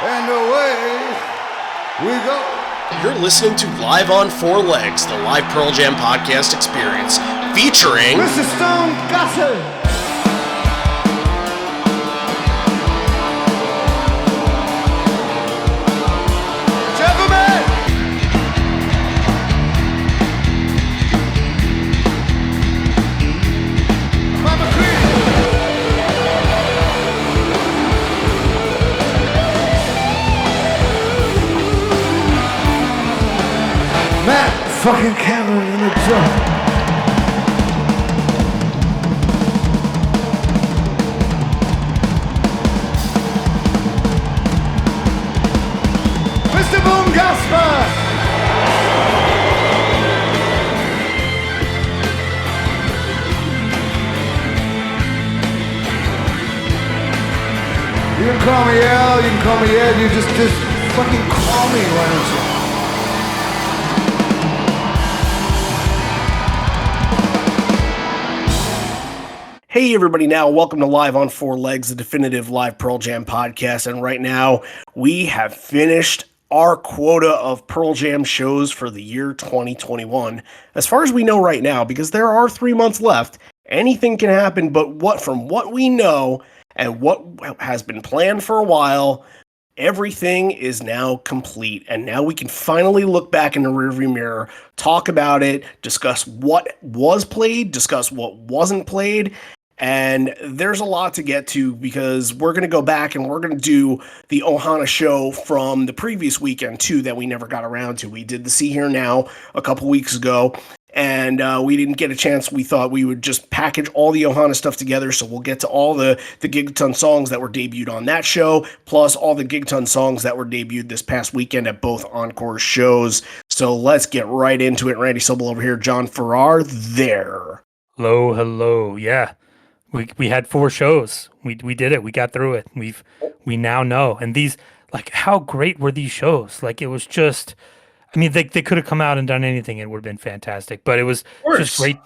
And away we go. You're listening to Live on Four Legs, the live Pearl Jam podcast experience, featuring Mr. Stone Gossard. Fucking Cameron in the drum. Mr. Boom Gasper. You can call me Al, you can call me Ed, you just fucking call me, why don't you? Hey everybody, now welcome to Live on Four Legs, the definitive live Pearl Jam podcast. And right now we have finished our quota of Pearl Jam shows for the year 2021. As far as we know right now, because there are 3 months left, anything can happen, but from what we know and what has been planned for a while, everything is now complete, and now we can finally look back in the rearview mirror, talk about it, discuss what was played, discuss what wasn't played. And there's a lot to get to because we're going to go back and we're going to do the Ohana show from the previous weekend too that we never got around to. We did the See Here Now a couple weeks ago, and we didn't get a chance. We thought we would just package all the Ohana stuff together, so we'll get to all the Gigaton songs that were debuted on that show, plus all the Gigaton songs that were debuted this past weekend at both Encore shows. So let's get right into it. Randy Sobel over here, John Farrar there. Hello. Yeah. We had 4 shows. We did it. We got through it. We now know. And these, like, how great were these shows? Like, it was just, I mean, they could have come out and done anything. It would have been fantastic. But it was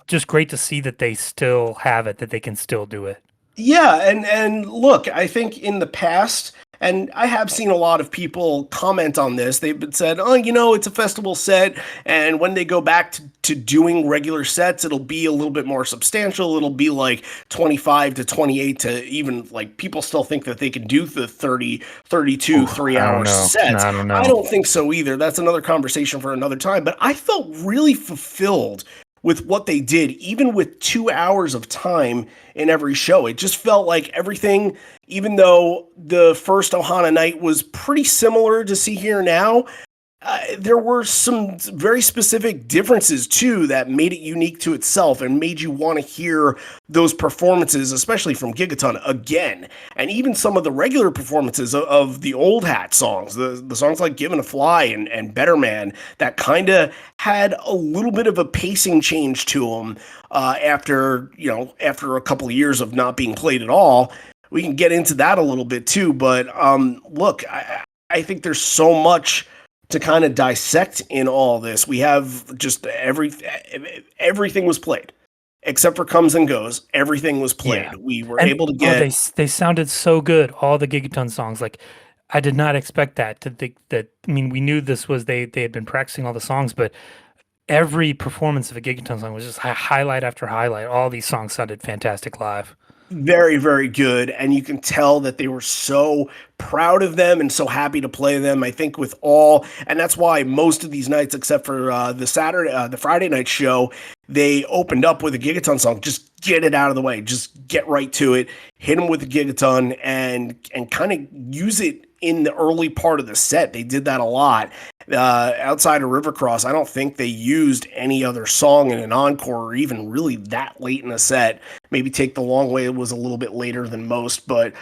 just great to see that they still have it, that they can still do it. Yeah, and look, I think in the past, and I have seen a lot of people comment on this, they've been said, oh, it's a festival set, and when they go back to doing regular sets, it'll be a little bit more substantial. It'll be like 25 to 28 to even, like, people still think that they can do the 30, 32, 3-hour sets. I don't know. I don't think so either. That's another conversation for another time, but I felt really fulfilled with what they did, even with 2 hours of time in every show. It just felt like everything, even though the first Ohana night was pretty similar to See Here Now, there were some very specific differences too that made it unique to itself and made you want to hear those performances, especially from Gigaton again. And even some of the regular performances of the old hat songs, the songs like Given a Fly and Better Man, that kind of had a little bit of a pacing change to them after a couple of years of not being played at all. We can get into that a little bit too, but look, I think there's so much to kind of dissect in all this. We have just everything was played. Except for Comes and Goes, everything was played. Yeah. We were able to get... they sounded so good, all the Gigaton songs. Like, I did not expect that. We knew this was, they had been practicing all the songs, but every performance of a Gigaton song was just highlight after highlight. All these songs sounded fantastic live. Very, very good, and you can tell that they were so proud of them and so happy to play them. I think and that's why most of these nights, except for the Friday night show, they opened up with a Gigaton song. Just get it out of the way. Just get right to it. Hit them with the Gigaton and kind of use it in the early part of the set. They did that a lot. Outside of River Cross, I don't think they used any other song in an encore or even really that late in the set. Maybe Take the Long Way was a little bit later than most, but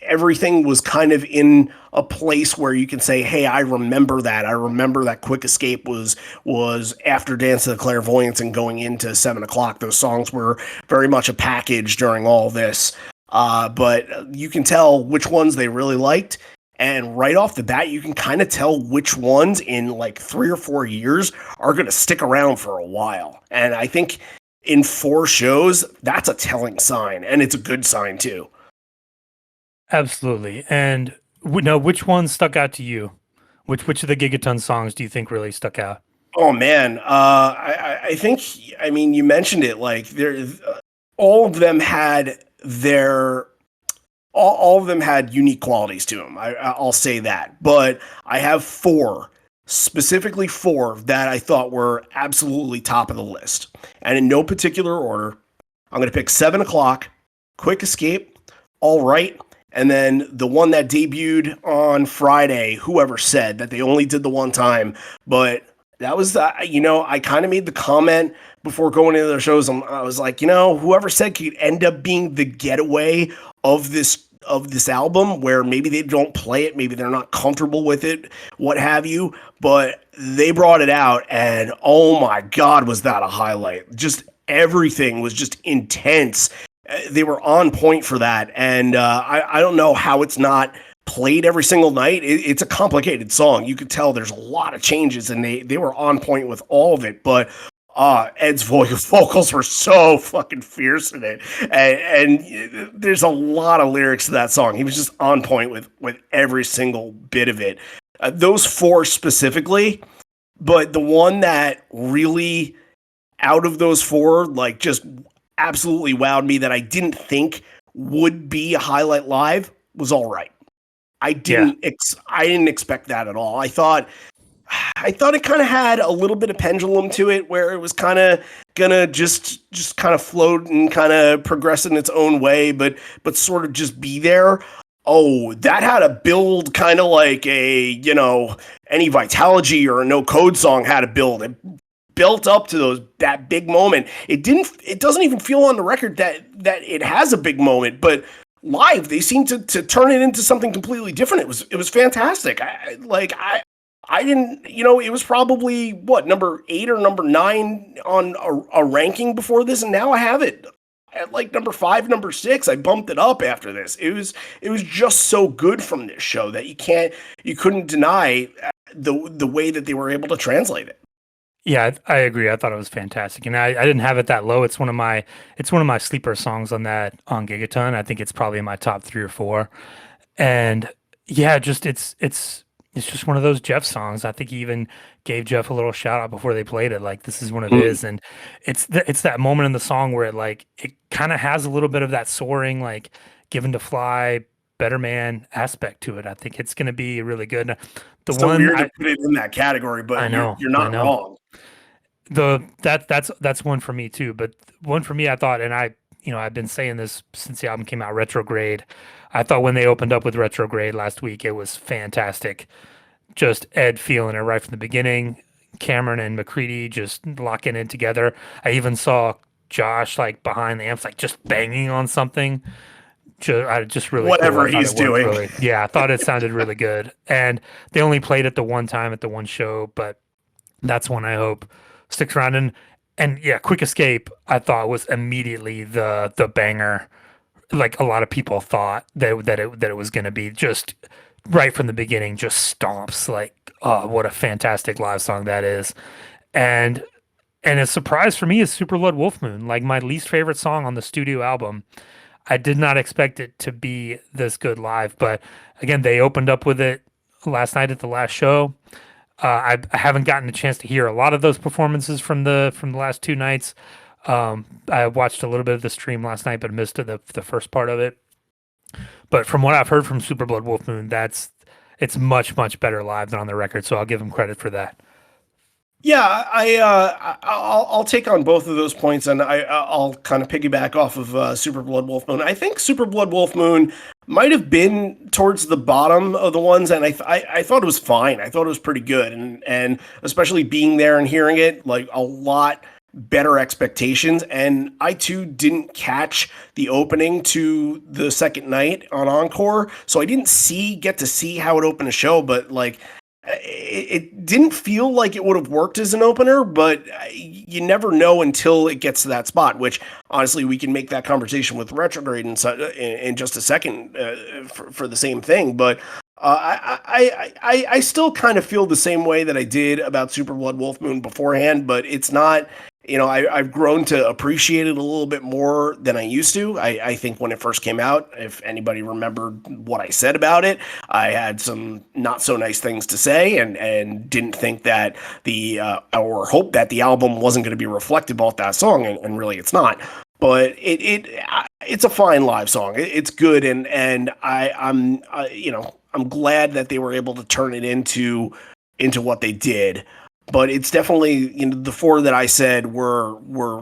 everything was kind of in a place where you can say, hey, I remember that. I remember that Quick Escape was after Dance of the Clairvoyance and going into 7 o'clock. Those songs were very much a package during all this. But you can tell which ones they really liked. And right off the bat, you can kind of tell which ones in like 3 or 4 years are going to stick around for a while. And I think in 4 shows, that's a telling sign. And it's a good sign too. Absolutely. And No, which one stuck out to you? Which of the Gigaton songs do you think really stuck out? Oh man, I think, I mean, you mentioned it. Like all of them had their all of them had unique qualities to them. I'll say that, but I have four, specifically four, that I thought were absolutely top of the list, and in no particular order. I'm going to pick 7 o'clock, Quick Escape, All Right, and then the one that debuted on Friday. Whoever said that they only did the one time, but that was I kind of made the comment before going into their shows. I was like, whoever said could end up being the getaway of this album, where maybe they don't play it, maybe they're not comfortable with it, what have you, but they brought it out, and oh my God, was that a highlight. Just everything was just intense. They were on point for that, and I don't know how it's not played every single night. It's a complicated song. You could tell there's a lot of changes, and they were on point with all of it, but Ed's vocals were so fucking fierce in it, and there's a lot of lyrics to that song. He was just on point with every single bit of it. Those four specifically, but the one that really, out of those four, like, just absolutely wowed me, that I didn't think would be a highlight live, was All Right. I didn't expect that at all. I thought it kind of had a little bit of pendulum to it, where it was kind of gonna just kind of float and kind of progress in its own way, but sort of just be there. Oh, that had a build, kind of like any Vitalogy or a No Code song had a build. It built up to that big moment. It doesn't even feel on the record that it has a big moment, but live they seem to turn it into something completely different. It was fantastic. I didn't, it was probably number 8 or number 9 on a ranking before this, and now I have it at like number 5, number 6. I bumped it up after this. It was just so good from this show that you couldn't deny the way that they were able to translate it. Yeah, I agree. I thought it was fantastic, and I didn't have it that low. It's one of my sleeper songs on Gigaton. I think it's probably in my top 3 or 4, and yeah, just it's just one of those Jeff songs. I think he even gave Jeff a little shout out before they played it. Like, this is one of his, and it's that moment in the song where it kind of has a little bit of that soaring, like, Given to Fly, Better Man aspect to it. I think it's going to be really good. The it's so one weird to put it in that category, but I know, you're not wrong. That's one for me too. But one for me, I thought, and I've been saying this since the album came out, Retrograde. I thought when they opened up with Retrograde last week, it was fantastic. Just Ed feeling it right from the beginning. Cameron and McCready just locking in together. I even saw Josh, like, behind the amps, like, just banging on something. Just really whatever cool. He's doing. Really, yeah, I thought it sounded really good. And they only played it the one time at the one show, but that's one I hope sticks around. And yeah, Quick Escape, I thought, was immediately the banger. Like, a lot of people thought that it was going to be, just right from the beginning, just stomps. Like, oh, what a fantastic live song that is. And a surprise for me is Super Blood Wolf Moon, like my least favorite song on the studio album. I did not expect it to be this good live, but again, they opened up with it last night at the last show. I haven't gotten a chance to hear a lot of those performances from the last 2 nights. I watched a little bit of the stream last night, but missed the first part of it. But from what I've heard from Super Blood Wolf Moon, it's much better live than on the record. So I'll give them credit for that. Yeah, I'll take on both of those points, and I'll kind of piggyback off of Super Blood Wolf Moon. I think Super Blood Wolf Moon might have been towards the bottom of the ones, and I thought it was fine. I thought it was pretty good, and especially being there and hearing it, like, a lot better expectations. And I too didn't catch the opening to the second night on Encore, so I didn't get to see how it opened a show, but like, it didn't feel like it would have worked as an opener, but you never know until it gets to that spot, which honestly, we can make that conversation with Retrograde in just a second for the same thing. But I still kind of feel the same way that I did about Super Blood Wolf Moon beforehand, but it's not I've grown to appreciate it a little bit more than I used to. I think when it first came out, if anybody remembered what I said about it, I had some not so nice things to say, and didn't think that or hope that the album wasn't going to be reflective about that song, and really it's not. But it's a fine live song. It's good, and I'm glad that they were able to turn it into what they did. But it's definitely, the four that I said were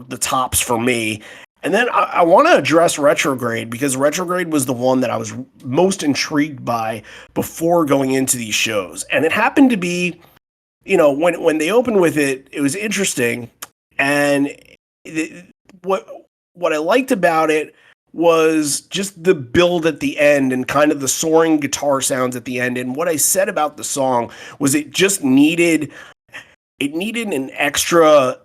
the tops for me. And then I want to address Retrograde, because Retrograde was the one that I was most intrigued by before going into these shows. And it happened to be, when they opened with it, it was interesting. And what I liked about it was just the build at the end and kind of the soaring guitar sounds at the end. And what I said about the song was it just needed an extra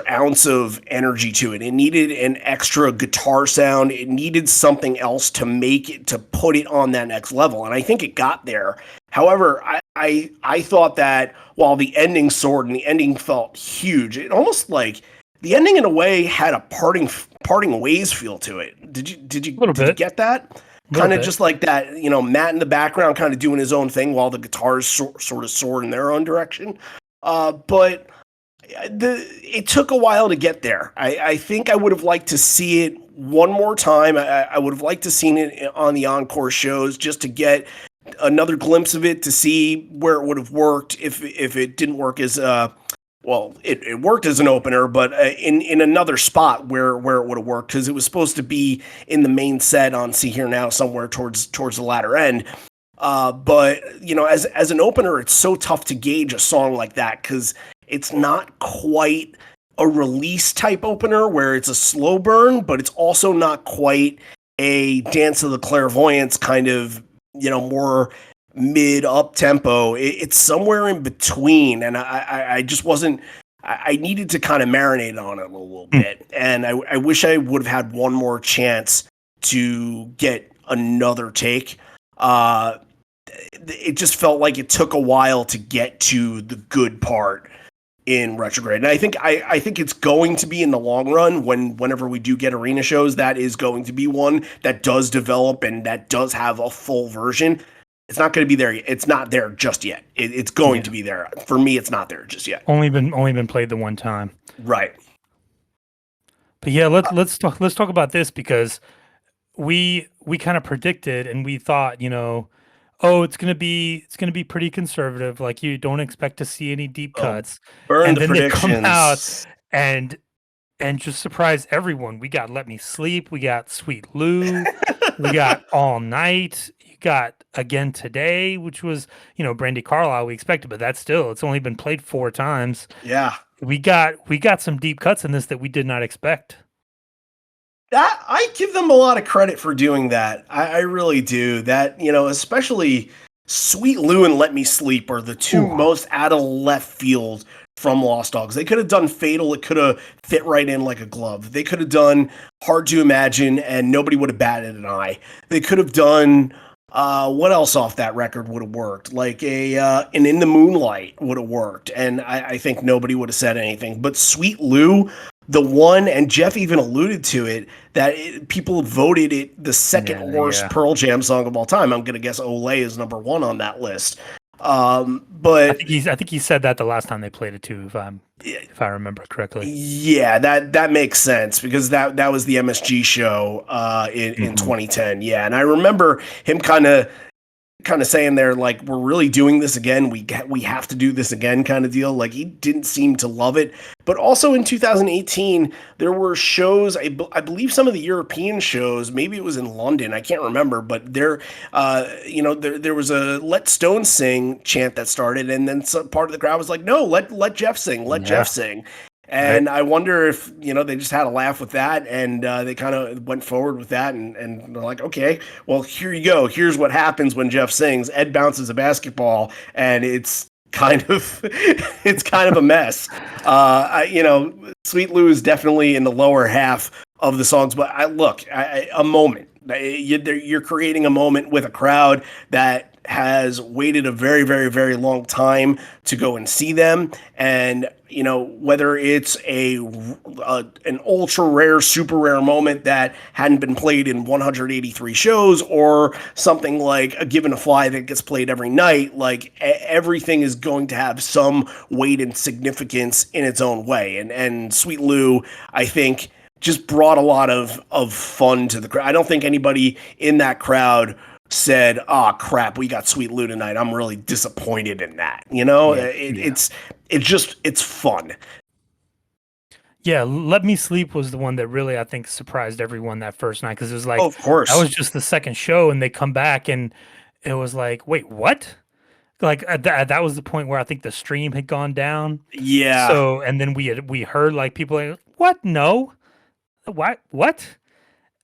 ounce of energy to it. It needed an extra guitar sound. It needed something else to put it on that next level. And I think it got there. However, I thought that while the ending soared and the ending felt huge, it almost like the ending in a way had a parting ways feel to it. Did you get that? Kind of just like that, Matt in the background kind of doing his own thing while the guitars sort of soared in their own direction. But it took a while to get there. I think I would have liked to see it one more time. I would have liked to seen it on the encore shows just to get another glimpse of it, to see where it would have worked if it didn't work as it worked as an opener, but in another spot where it would have worked, because it was supposed to be in the main set on See Here Now somewhere towards the latter end. But as an opener, it's so tough to gauge a song like that, because it's not quite a release type opener where it's a slow burn, but it's also not quite a Dance of the Clairvoyants kind of, more mid up tempo. It's somewhere in between, and I just wasn't. I needed to kind of marinate on it a little bit, and I wish I would have had one more chance to get another take. It just felt like it took a while to get to the good part in Retrograde, and I think it's going to be, in the long run, whenever we do get arena shows, that is going to be one that does develop and that does have a full version. It's not going to be there. It's not there just yet. It's going to be there. For me, it's not there just yet. Only been played the one time. Right. But yeah, let's talk about this, because we kind of predicted, and we thought, it's gonna be pretty conservative. Like, you don't expect to see any deep cuts. Burn and the then predictions. They come out and just surprise everyone. We got Let Me Sleep. We got Sweet Lou. We got All Night. Got Again Today, which was, Brandi Carlile we expected, but it's only been played 4 times. Yeah. We got some deep cuts in this that we did not expect. I give them a lot of credit for doing that. I really do. That, especially Sweet Lou and Let Me Sleep are the two most out of left field from Lost Dogs. They could have done Fatal. It could have fit right in like a glove. They could have done Hard to Imagine, and nobody would have batted an eye. They could have done what else off that record would have worked? Like an In the Moonlight would have worked, and I think nobody would have said anything. But Sweet Lou, the one, and Jeff even alluded to it, that people voted it the second worst Pearl Jam song of all time. I'm gonna guess Olay is number 1 on that list. But I think he said that the last time they played it too, if I remember correctly. Yeah, that makes sense, because that was the MSG show in 2010. Yeah, and I remember him kind of saying there, like, we're really doing this again. We have to do this again, kind of deal. Like, he didn't seem to love it. But also in 2018, there were shows. I believe some of the European shows. Maybe it was in London. I can't remember. But there was a "Let Stone Sing" chant that started, and then some part of the crowd was like, "No, let Jeff sing. Let Jeff sing." And I wonder if, they just had a laugh with that, and they kind of went forward with that, and they're like, okay, well, here you go. Here's what happens when Jeff sings. Ed bounces a basketball, and it's kind of a mess. Sweet Lou is definitely in the lower half of the songs, but a moment. You're creating a moment with a crowd that has waited a very, very, very long time to go and see them. And, you know, whether it's an ultra rare, super rare moment that hadn't been played in 183 shows, or something like A Given to Fly that gets played every night, like everything is going to have some weight and significance in its own way. And Sweet Lou, I think, just brought a lot of fun to the crowd. I don't think anybody in that crowd said, "Oh crap, we got Sweet Lou tonight. I'm really disappointed in that." You know, it's fun. Yeah, Let Me Sleep was the one that really, I think, surprised everyone that first night, because it was like, Oh, of course, that was just the second show, and they come back, and it was like, wait, what? Like that was the point where I think the stream had gone down. yeah. So, and then we heard like people like, what? No, what?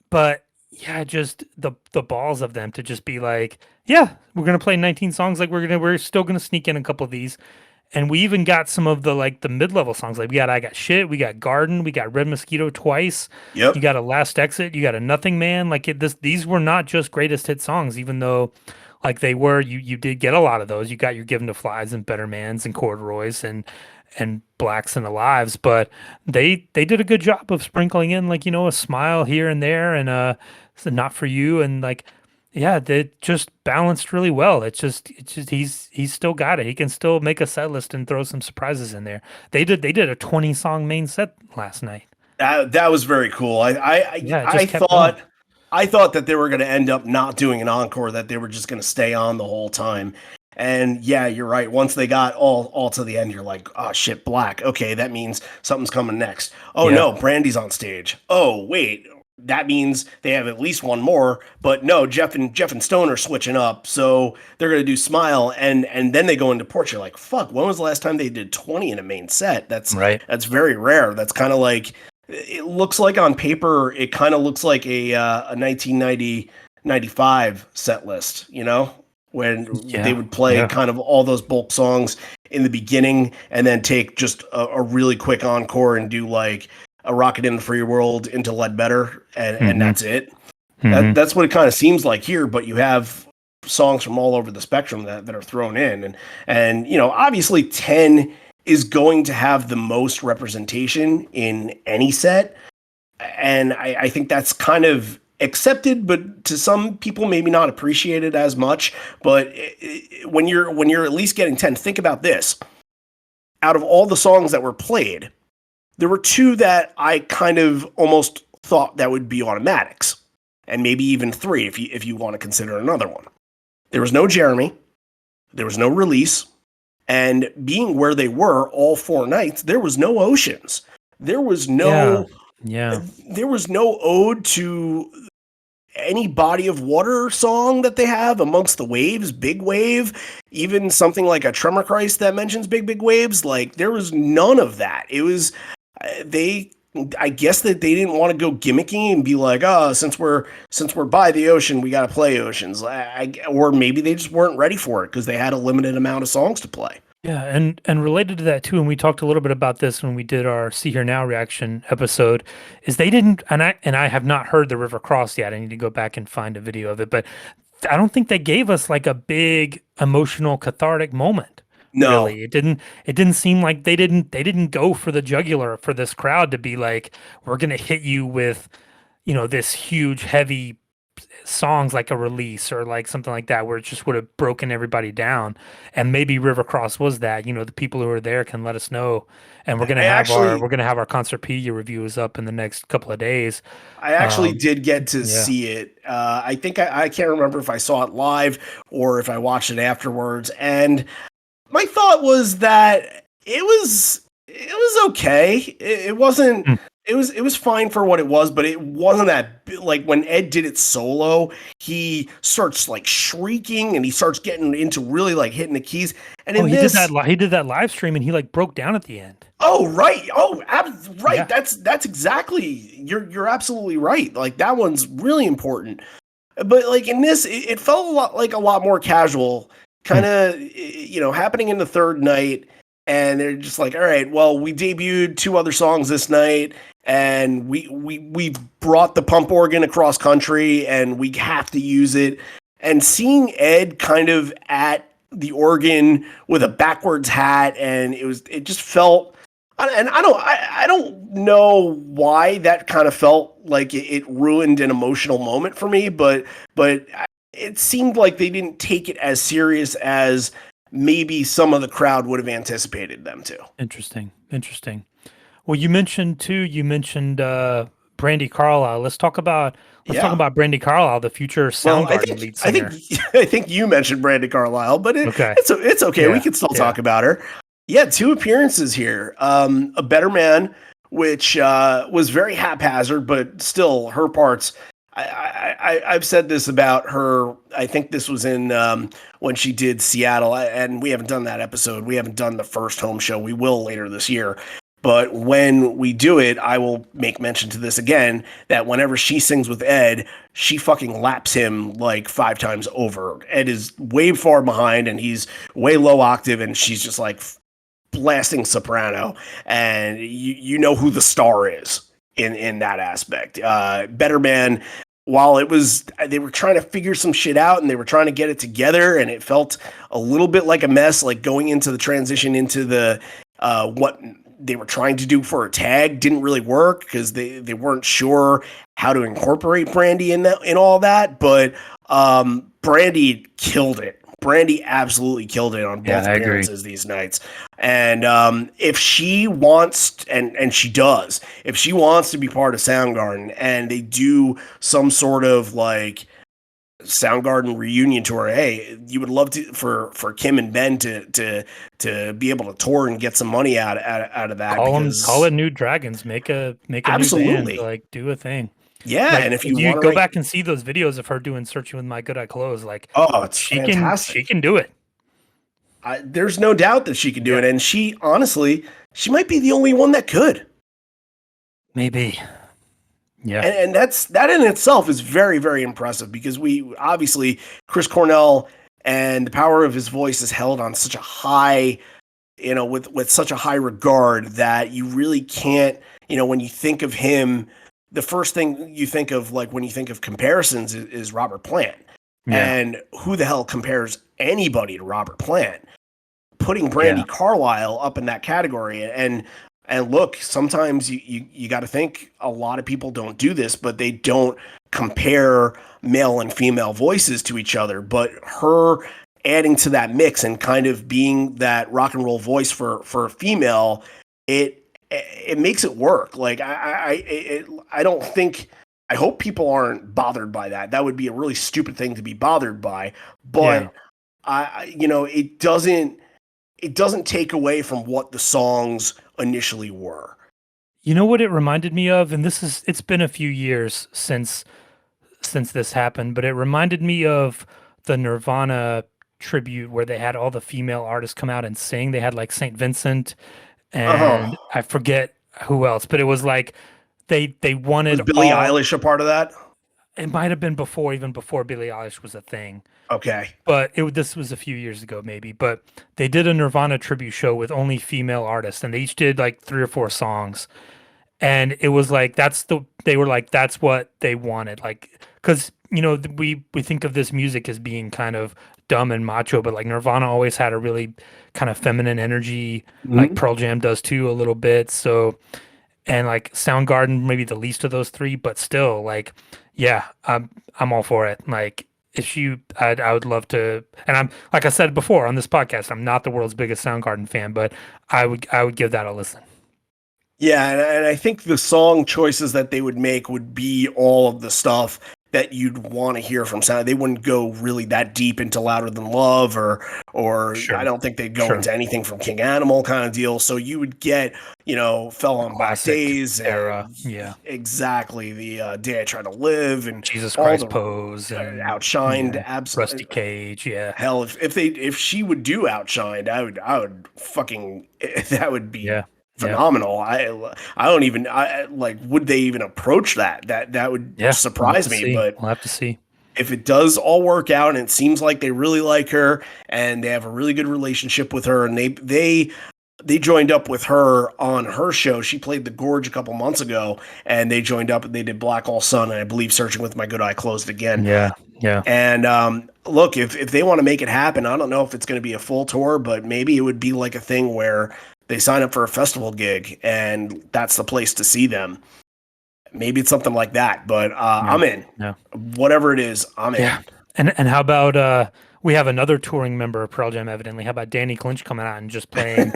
But yeah, just the balls of them to just be like, yeah, we're gonna play 19 songs, like we're still gonna sneak in a couple of these. And we even got some of the like the mid-level songs. Like we got I Got Shit, we got Garden, we got Red Mosquito twice. Yep. You got a Last Exit, you got a Nothing Man. Like these were not just greatest hit songs, even though like they were, you did get a lot of those. You got your Given to Flies and Better Mans and Corduroys and Blacks and Alives, but they did a good job of sprinkling in like, you know, a smile here and there, and Not For You, and like, yeah, they just balanced really well. It's just he's still got it. He can still make a set list and throw some surprises in there. They did a 20 song main set last night. That was very cool. I thought that they were going to end up not doing an encore, that they were just going to stay on the whole time. And yeah, you're right. Once they got all to the end, you're like, oh shit, Black. Okay, that means something's coming next. Oh Yeah. no, Brandi's on stage. Oh wait, that means they have at least one more. But no, Jeff and Stone are switching up, so they're gonna do Smile, and then they go into Porch. You're like, fuck. When was the last time they did 20 in a main set? That's Right. That's very rare. That's kind of like, it looks like on paper. It kind of looks like a 1995 set list. You know, when they would play kind of all those bulk songs in the beginning, and then take just a really quick encore and do like A Rocket in the Free World into Ledbetter, and that's it. That's what it kind of seems like here, but you have songs from all over the spectrum that are thrown in. And you know, obviously 10 is going to have the most representation in any set. And I think that's kind of accepted, but to some people maybe not appreciated as much. But when you're at least getting 10, think about this. Out of all the songs that were played, there were two that I kind of almost thought that would be automatics, and maybe even three if you want to consider another one. There was no Jeremy, there was no Release, and being where they were all 4 nights, there was no Oceans. There was no there was no ode to any body of water song that they have, Amongst the Waves, Big Wave, even something like a Tremor Christ that mentions big waves. Like, there was none of that. It was I guess that they didn't want to go gimmicky and be like, oh, since we're by the ocean, we got to play Oceans. Or maybe they just weren't ready for it because they had a limited amount of songs to play. Yeah, and related to that too, and we talked a little bit about this when we did our See Here Now reaction episode, is they didn't, and I have not heard The River Cross yet. I need to go back and find a video of it, but I don't think they gave us like a big emotional cathartic moment. No, really. It didn't seem like they didn't go for the jugular for this crowd to be like, we're gonna hit you with, you know, this huge heavy songs like a Release or like something like that, where it just would have broken everybody down. And maybe River Cross was that. You know, the people who are there can let us know, and we're gonna have our Concertpedia reviews up in the next couple of days. I actually did get to see it. I think I can't remember if I saw it live or if I watched it afterwards, and my thought was that it was okay. It wasn't. It was fine for what it was, but it wasn't that, like, when Ed did it solo, he starts like shrieking and he starts getting into really like hitting the keys. And he did that live stream and he like broke down at the end. Oh right. Right. Yeah. That's exactly. You're absolutely right. Like, that one's really important. But like in this, it felt a lot more casual, kind of, you know, happening in the third night. And they're just like, all right, well, we debuted 2 other songs this night, and we've brought the pump organ across country, and we have to use it. and seeing Ed kind of at the organ with a backwards hat, and it just felt, and I don't know why that kind of felt like it ruined an emotional moment for me, but it seemed like they didn't take it as serious as maybe some of the crowd would have anticipated them to. Interesting. Well, you mentioned Brandi Carlile. Let's talk about Brandi Carlile, the future Well, Soundgarden lead singer. I think you mentioned Brandi Carlile, but Okay. it's okay. We Yeah, can still talk about her. Yeah, 2 appearances here. A Better Man, which was very haphazard, but still her parts. I've said this about her. I think this was in when she did Seattle, and we haven't done that episode. We haven't done the first home show. We will later this year. But when we do it, I will make mention to this again, that whenever she sings with Ed, she fucking laps him like 5 times over. Ed is way far behind and he's way low octave, and she's just like blasting soprano. And you know who the star is in that aspect. Better Man, while they were trying to figure some shit out and they were trying to get it together, and it felt a little bit like a mess, like going into the transition into the what they were trying to do for a tag didn't really work because they weren't sure how to incorporate Brandi in all that. But Brandi killed it. Brandi absolutely killed it on both appearances these nights. And if she wants, and she does, if she wants to be part of Soundgarden and they do some sort of like Soundgarden reunion tour, hey, you would love to for Kim and Ben to be able to tour and get some money out of that. Call it New Dragons. Make a absolutely new band, like do a thing. Yeah, like, and if you go back and see those videos of her doing "Searching with My Good Eye Closed," like it's fantastic. She can do it. There's no doubt that she can do it, and she honestly might be the only one that could. Maybe. Yeah. And that in itself is very, very impressive, because we obviously, Chris Cornell and the power of his voice is held on such a high, with such a high regard that you really can't, when you think of him, the first thing you think of, like when you think of comparisons, is Robert Plant. Yeah. And who the hell compares anybody to Robert Plant? Putting Brandi Carlile up in that category, and look, sometimes you got to think a lot of people don't do this, but they don't compare male and female voices to each other. But her adding to that mix and kind of being that rock and roll voice for a female, it makes it work. Like I don't think, I hope people aren't bothered by that. That would be a really stupid thing to be bothered by. But it doesn't take away from what the songs initially were. You know what it reminded me of, and it's been a few years since this happened, but it reminded me of the Nirvana tribute where they had all the female artists come out and sing. They had like St. Vincent and I forget who else, but it was like they wanted. Was Billie Eilish a part of that? It might have been even before Billie Eilish was a thing. Okay. But this was a few years ago, maybe. But they did a Nirvana tribute show with only female artists, and they each did like 3 or 4 songs. And it was like, they were like, that's what they wanted. Like, because, we think of this music as being kind of dumb and macho, but like Nirvana always had a really kind of feminine energy, like Pearl Jam does too, a little bit. So, and like Soundgarden, maybe the least of those 3, but still, like, yeah, I'm all for it. Like, I would love to, and I'm, like I said before on this podcast, I'm not the world's biggest Soundgarden fan, but I would give that a listen. Yeah, and I think the song choices that they would make would be all of the stuff that you'd want to hear from Sound. They wouldn't go really that deep into Louder Than Love, or Sure. I don't think they'd go into anything from King Animal kind of deal. So you would get, Fell on Black Days era. Yeah, exactly. The Day I Try to Live and Jesus Christ Pose and Outshined, absolutely. Rusty Cage. Yeah. Hell, if she would do Outshined, I would fucking, that would be phenomenal. I don't even would they even approach that? That would surprise me. But we'll have to see. If it does all work out, and it seems like they really like her and they have a really good relationship with her, and they joined up with her on her show. She played the Gorge a couple months ago, and they joined up and they did Black All Sun, and I believe Searching with My Good Eye Closed again. Yeah. And look, if they want to make it happen, I don't know if it's going to be a full tour, but maybe it would be like a thing where they sign up for a festival gig and that's the place to see them. Maybe it's something like that, but I'm in. Yeah. Whatever it is, I'm in. Yeah. And how about we have another touring member of Pearl Jam, evidently. How about Danny Clinch coming out and just playing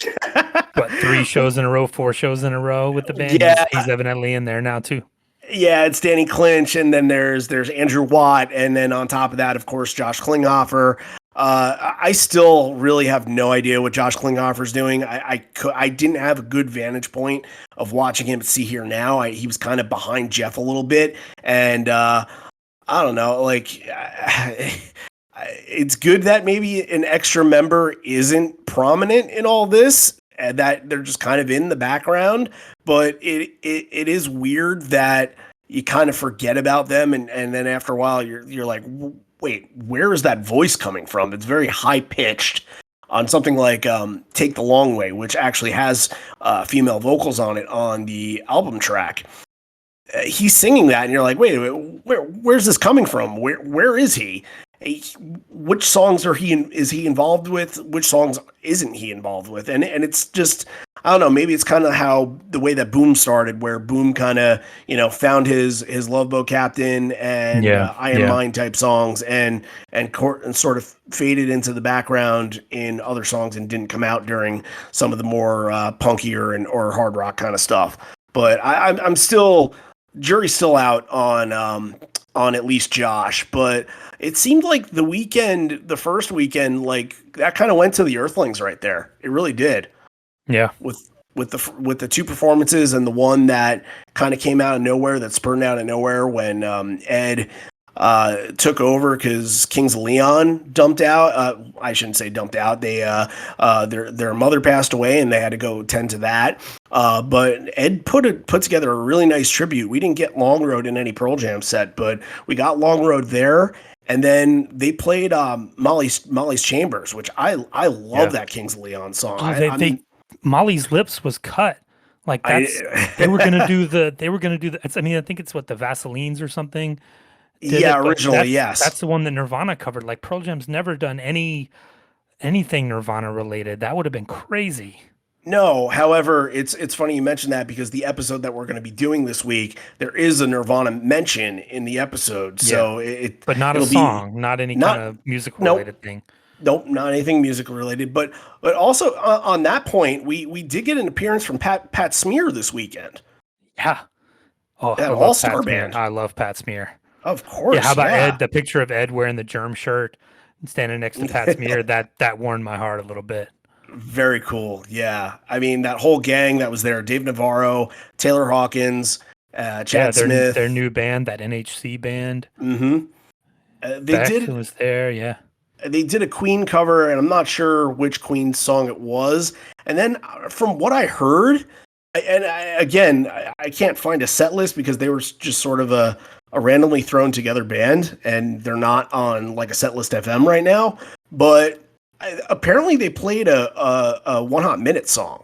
what, 3 shows in a row, 4 shows in a row with the band? Yeah. He's evidently in there now too. Yeah, it's Danny Clinch, and then there's Andrew Watt, and then on top of that, of course, Josh Klinghoffer. I still really have no idea what Josh Klinghoffer's doing. I didn't have a good vantage point of watching him at See Here Now. He was kind of behind Jeff a little bit, and I don't know, like it's good that maybe an extra member isn't prominent in all this, and that they're just kind of in the background. But it is weird that you kind of forget about them, and then after a while you're like, wait, where is that voice coming from? It's very high pitched on something like Take the Long Way, which actually has female vocals on it on the album track. He's singing that, and you're like, wait, where's this coming from? Where is he? Which songs is he involved with? Which songs isn't he involved with? And it's just, I don't know, maybe it's kind of how the way that Boom started, where Boom kind of, found his Love Boat Captain and I Am Mine type songs and sort of faded into the background in other songs and didn't come out during some of the more punkier or hard rock kind of stuff. But I'm still, jury's still out on at least Josh, but it seemed like the first weekend, like that kind of went to the Earthlings right there. It really did. Yeah. With the 2 performances and the one that kind of came out of nowhere, that spurred out of nowhere when Ed took over because Kings of Leon dumped out. I shouldn't say dumped out. They their mother passed away and they had to go tend to that. But Ed put together a really nice tribute. We didn't get Long Road in any Pearl Jam set, but we got Long Road there. And then they played Molly's Chambers, which I love that Kings of Leon song. Molly's Lips was cut. Like they were gonna do the. I mean, I think it's what, the Vaselines or something. Originally, yes. That's the one that Nirvana covered. Like Pearl Jam's never done anything Nirvana related. That would have been crazy. No, however, it's funny you mentioned that because the episode that we're going to be doing this week, there is a Nirvana mention in the episode. So but not a song, not any kind of music related thing. Nope, not anything music related. But also on that point, we did get an appearance from Pat Smear this weekend. Yeah. Oh, that all-star band. I love Pat Smear. Of course. Yeah. How about Ed? The picture of Ed wearing the germ shirt and standing next to Pat Smear, that warmed my heart a little bit. Very cool. Yeah. I mean, that whole gang that was there, Dave Navarro, Taylor Hawkins, Chad Smith. Their new band, that NHC band. Mm-hmm. Beck was there, yeah. They did a Queen cover, and I'm not sure which Queen song it was. And then from what I heard, I can't find a set list because they were just sort of a randomly thrown together band, and they're not on like a set list FM right now. But apparently they played a One Hot Minute song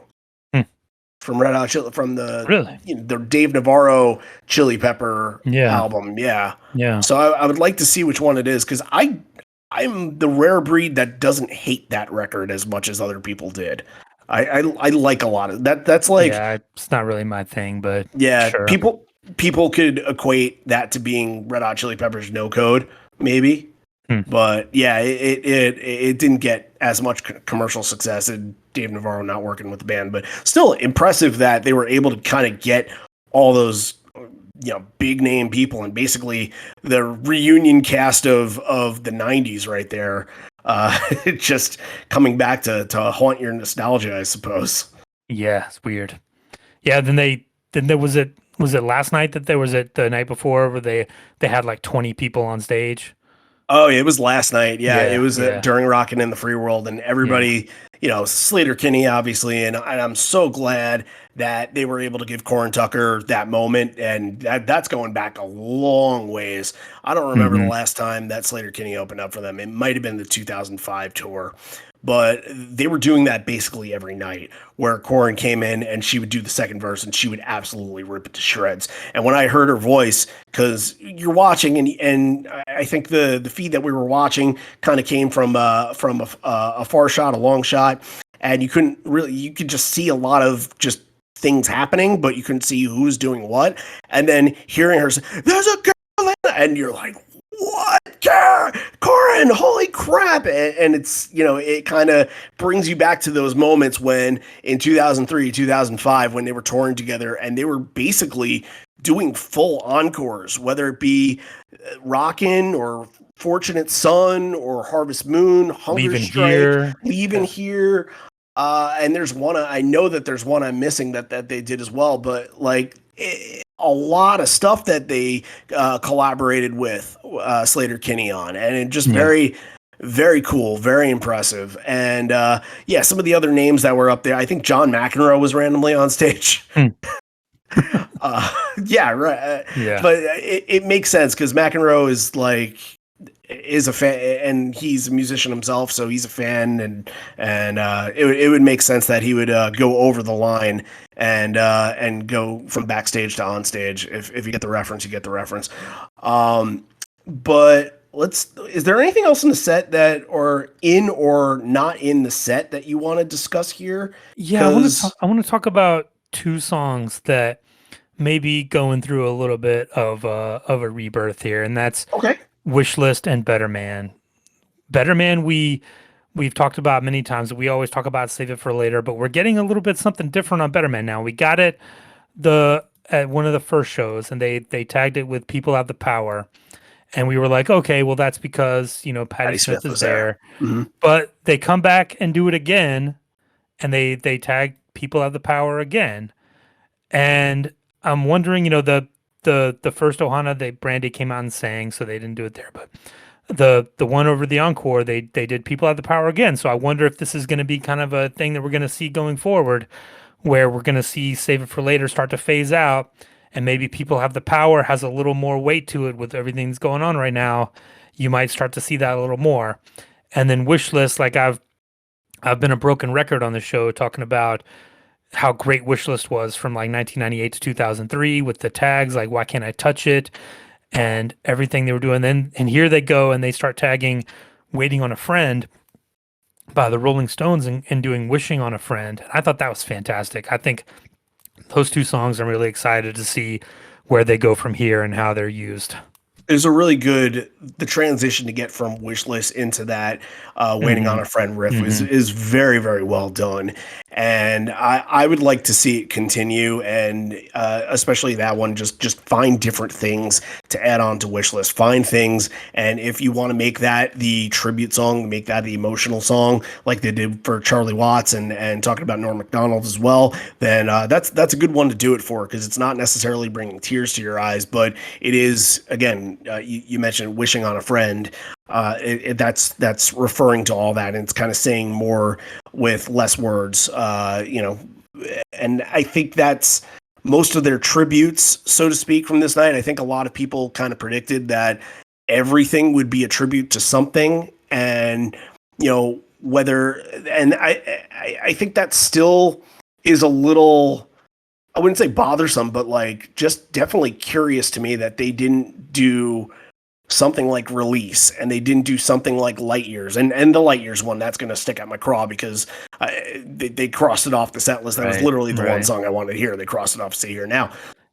from Red Hot Chili, from the the Dave Navarro Chili Pepper album. Yeah. So I would like to see which one it is, because I'm the rare breed that doesn't hate that record as much as other people did. I like a lot of that. That's like, it's not really my thing, but sure. People could equate that to being Red Hot Chili Peppers No Code, maybe. But yeah, it didn't get as much commercial success, and Dave Navarro not working with the band, but still impressive that they were able to kind of get all those big name people, and basically the reunion cast of the 90s right there, just coming back to haunt your nostalgia, I suppose. Yeah, it's weird. Yeah, then was it last night that there was it the night before where they had like 20 people on stage? Oh, it was last night. Yeah, it was during Rockin' in the Free World, and everybody, Slater Kinney, obviously, and I'm so glad that they were able to give Corin Tucker that moment, and that's going back a long ways. I don't remember the last time that Slater-Kinney opened up for them. It might have been the 2005 tour, but they were doing that basically every night, where Corin came in and she would do the second verse and she would absolutely rip it to shreds. And when I heard her voice, because you're watching, and I think the feed that we were watching kind of came from a far shot, a long shot, and you could just see a lot of just things happening, but you couldn't see who's doing what. And then hearing her say, "There's a girl," and you're like, "What? Corin, holy crap." And it's, it kind of brings you back to those moments when in 2003, 2005, when they were touring together and they were basically doing full encores, whether it be Rockin' or Fortunate Son or Harvest Moon, Hunger Strike, Leaving Here. And there's one, I know that there's one I'm missing that they did as well, but like a lot of stuff that they collaborated with Slater-Kinney on, and it just very, very cool, very impressive. And some of the other names that were up there, I think John McEnroe was randomly on stage. Yeah, right. But it makes sense because McEnroe is a fan, and he's a musician himself, so he's a fan, and it would make sense that he would go over the line and go from backstage to on stage. If you get the reference, you get the reference. But is there anything else in the set that, or not in the set, that you want to discuss here? Yeah, I want to talk about two songs that may be going through a little bit of a rebirth here, and that's okay. Wishlist and Better Man. Better Man, we've talked about many times. We always talk about Save It for Later, but we're getting a little bit something different on Better Man now. We got it at one of the first shows, and they tagged it with People Have the Power. And we were like, okay, well, that's because, Patti Smith is there. Mm-hmm. But they come back and do it again, and they tag People Have the Power again. And I'm wondering, the first Ohana, Brandi came out and sang, so they didn't do it there. But the one over the encore, they did People Have the Power again. So I wonder if this is going to be kind of a thing that we're going to see going forward, where we're going to see Save It for Later start to phase out, and maybe People Have the Power has a little more weight to it with everything that's going on right now. You might start to see that a little more. And then Wishlist, like I've been a broken record on the show talking about how great Wishlist was from like 1998 to 2003 with the tags, like Why Can't I Touch It, and everything they were doing. And here they go and they start tagging Waiting on a Friend by the Rolling Stones and doing Wishing on a Friend. I thought that was fantastic. I think those two songs, I'm really excited to see where they go from here and how they're used. There's a really good, the transition to get from Wishlist into that Waiting on a Friend riff is very, very well done. And I would like to see it continue, and especially that one, just find different things to add on to Wishlist. Find things, and if you want to make that the tribute song, make that the emotional song, like they did for Charlie Watts and talking about Norm Macdonald as well, then that's a good one to do it for, because it's not necessarily bringing tears to your eyes, but it is, again, you mentioned Wishing on a Friend. That's referring to all that, and it's kind of saying more with less words, and I think that's most of their tributes, so to speak, from this night. I think a lot of people kind of predicted that everything would be a tribute to something, and I think that still is a little, I wouldn't say bothersome, but like just definitely curious to me that they didn't do something like Release, and they didn't do something like Light Years, and the Light Years one, that's going to stick at my craw because they crossed it off the set list. That was literally the one song I wanted to hear. They crossed it off Stay Here Now.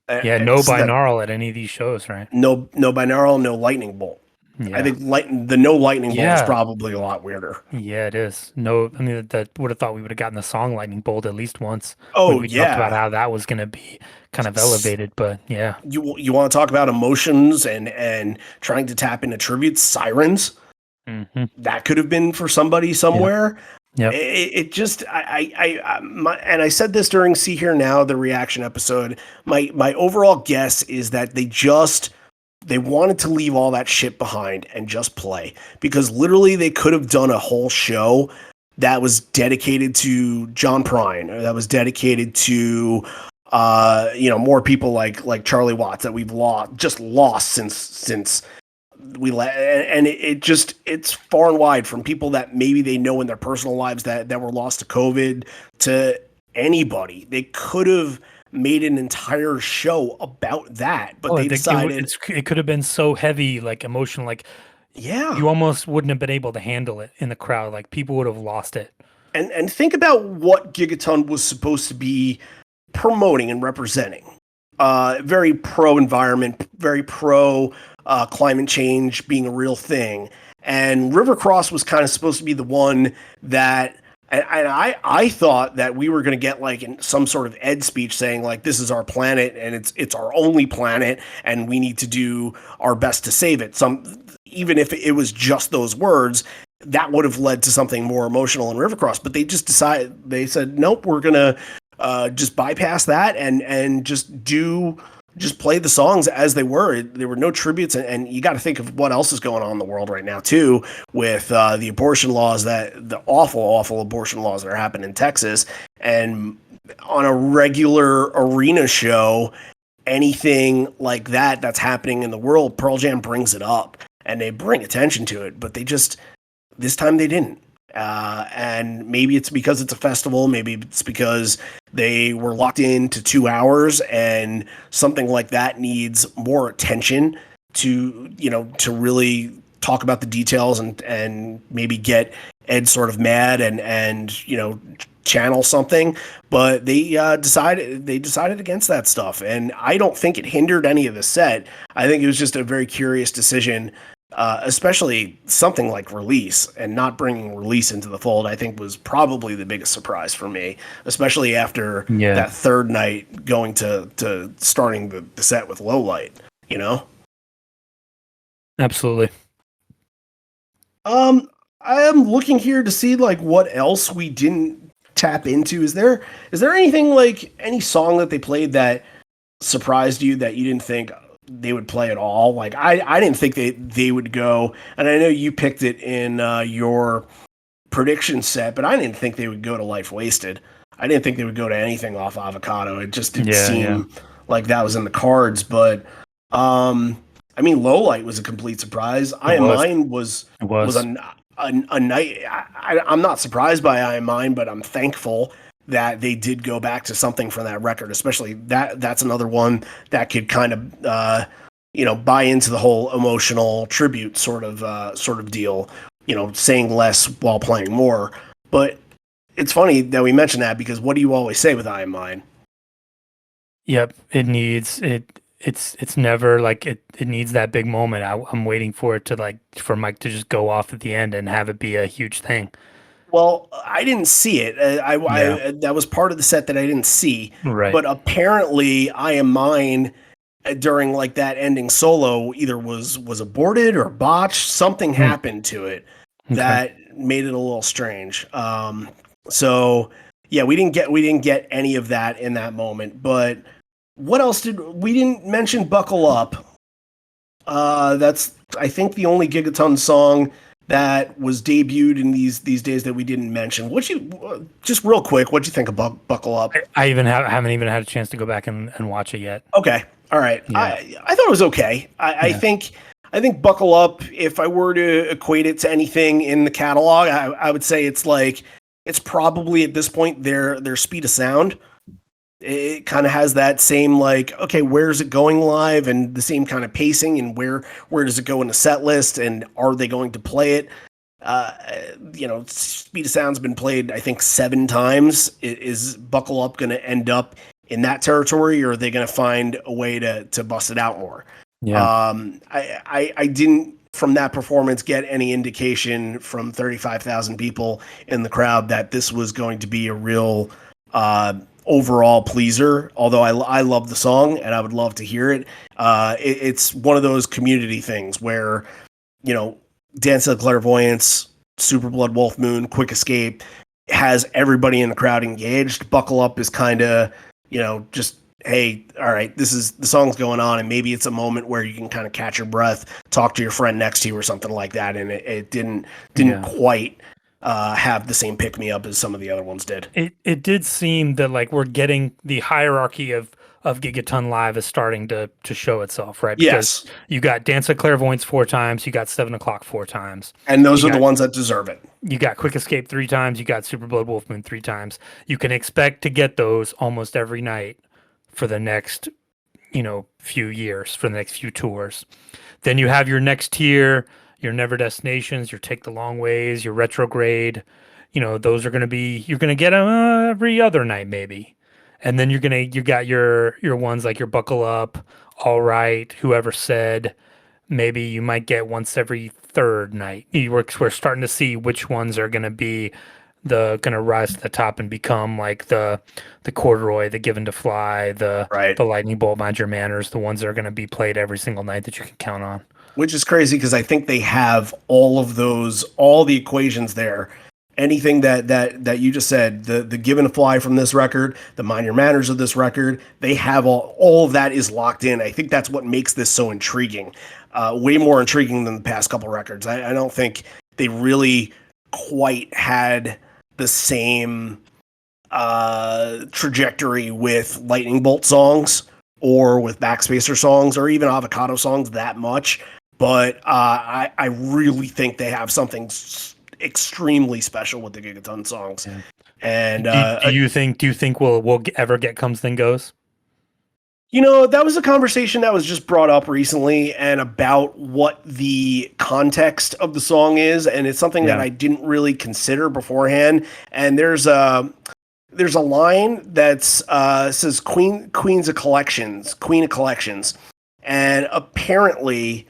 No binaural at any of these shows, right? No binaural, no lightning bolt. Yeah. I think the no lightning bolt is probably a lot weirder. Yeah, it is. No, I mean, that would have thought we would have gotten the song lightning bolt at least once. Oh, we talked about how that was going to be kind of elevated, but yeah. You want to talk about emotions and trying to tap into tributes, Sirens. Mm-hmm. That could have been for somebody somewhere. Yeah. It just, and I said this during See Here Now, the reaction episode. My overall guess is that they wanted to leave all that shit behind and just play, because literally they could have done a whole show that was dedicated to John Prine, or that was dedicated to more people like Charlie Watts that we've lost since and it's far and wide, from people that maybe they know in their personal lives that were lost to COVID, to anybody. They could have made an entire show about that, but they decided it could have been so heavy, like emotional, like you almost wouldn't have been able to handle it in the crowd. Like people would have lost it. And think about what Gigaton was supposed to be promoting and representing. Very pro environment, very pro climate change being a real thing. And River Cross was kind of supposed to be the one that, and I thought that we were going to get like some sort of Ed speech saying like, this is our planet and it's our only planet and we need to do our best to save it. Even if it was just those words, that would have led to something more emotional in River Cross. But they said, nope, we're going to just bypass that and just play the songs as they were. There were no tributes, and you got to think of what else is going on in the world right now too, with the abortion laws, the awful abortion laws that are happening in Texas. And on a regular arena show, anything like that's happening in the world, Pearl Jam brings it up and they bring attention to it. But this time they didn't. And maybe it's because it's a festival. Maybe it's because they were locked into 2 hours, and something like that needs more attention to really talk about the details and maybe get Ed sort of mad and channel something. But they decided against that stuff, and I don't think it hindered any of the set. I think it was just a very curious decision. Especially something like Release, and not bringing Release into the fold, I think was probably the biggest surprise for me, especially after that third night going to starting the set with Low Light, Absolutely. I am looking here to see like what else we didn't tap into. Is there anything, like any song that they played that surprised you that you didn't think they would play at all? Like I didn't think they would go, and I know you picked it in your prediction set, but I didn't think they would go to Life Wasted. I didn't think they would go to anything off Avocado. It just didn't seem like that was in the cards. But I mean, Low Light was a complete surprise. I Am Mine was a night. I'm not surprised by I Am Mine, but I'm thankful that they did go back to something from that record, especially that's another one that could kind of buy into the whole emotional tribute sort of deal, saying less while playing more. But it's funny that we mentioned that, because what do you always say with I Am Mine? Yep, it's never like it needs that big moment. I'm waiting for it to for Mike to just go off at the end and have it be a huge thing. Well, I didn't see it. I that was part of the set that I didn't see. Right. But apparently, I Am Mine during like that ending solo either was aborted or botched. Something happened to it that made it a little strange. So yeah, we didn't get any of that in that moment. But what else we didn't mention? Buckle Up. That's, I think, the only Gigaton song that was debuted in these days that we didn't mention. Just real quick, what'd you think of Buckle Up? I haven't even had a chance to go back and watch it yet. Okay, all right. Yeah. I thought it was okay. I think Buckle Up, if I were to equate it to anything in the catalog, I would say it's probably at this point their Speed of Sound. It kind of has that same like, okay, where's it going live, and the same kind of pacing, and where does it go in the set list, and are they going to play it? Speed of Sound's been played, I think, 7 times. Is Buckle Up going to end up in that territory, or are they going to find a way to bust it out more? Yeah. I didn't, from that performance, get any indication from 35,000 people in the crowd that this was going to be a real overall pleaser, although I love the song and I would love to hear it. It's one of those community things where, Dance of the Clairvoyance, Super Blood Wolf Moon, Quick Escape has everybody in the crowd engaged. Buckle Up is kind of, just, hey, all right, this is the song's going on, and maybe it's a moment where you can kind of catch your breath, talk to your friend next to you or something like that. And it didn't quite have the same pick me up as some of the other ones did. It did seem that like we're getting the hierarchy of Gigaton Live is starting to show itself, right? Because Yes, you got Dance of Clairvoyance 4 times, you got 7 o'clock 4 times, and those you are the got ones that deserve it. you got Quick Escape 3 times, you got Super Blood Wolf Moon 3 times. You can expect to get those almost every night for the next, few years, for the next few tours. Then you have your next tier, your Never Destinations, your Take the Long Ways, your Retrograde. Those are going to be, you're going to get them every other night maybe. And then you got your ones like your Buckle Up, All Right, Whoever Said. Maybe you might get once every third night. We're starting to see which ones are going to be gonna rise to the top and become like the Corduroy, the Given to Fly, Right. the Lightning Bolt, Mind Your Manners, the ones that are gonna be played every single night that you can count on. Which is crazy because I think they have all of those, all the equations there. Anything that you just said, the Given to Fly from this record, the Mind Your Manners of this record, they have all of that is locked in. I think that's what makes this so intriguing, way more intriguing than the past couple records. I don't think they really quite had the same trajectory with Lightning Bolt songs or with Backspacer songs or even Avocado songs that much. But I really think they have something extremely special with the Gigaton songs. Yeah. And Do you think we'll ever get Comes Then Goes? that was a conversation that was just brought up recently and about what the context of the song is, and it's something that Yeah. I didn't really consider beforehand. And there's a line that's says Queen of Collections, and apparently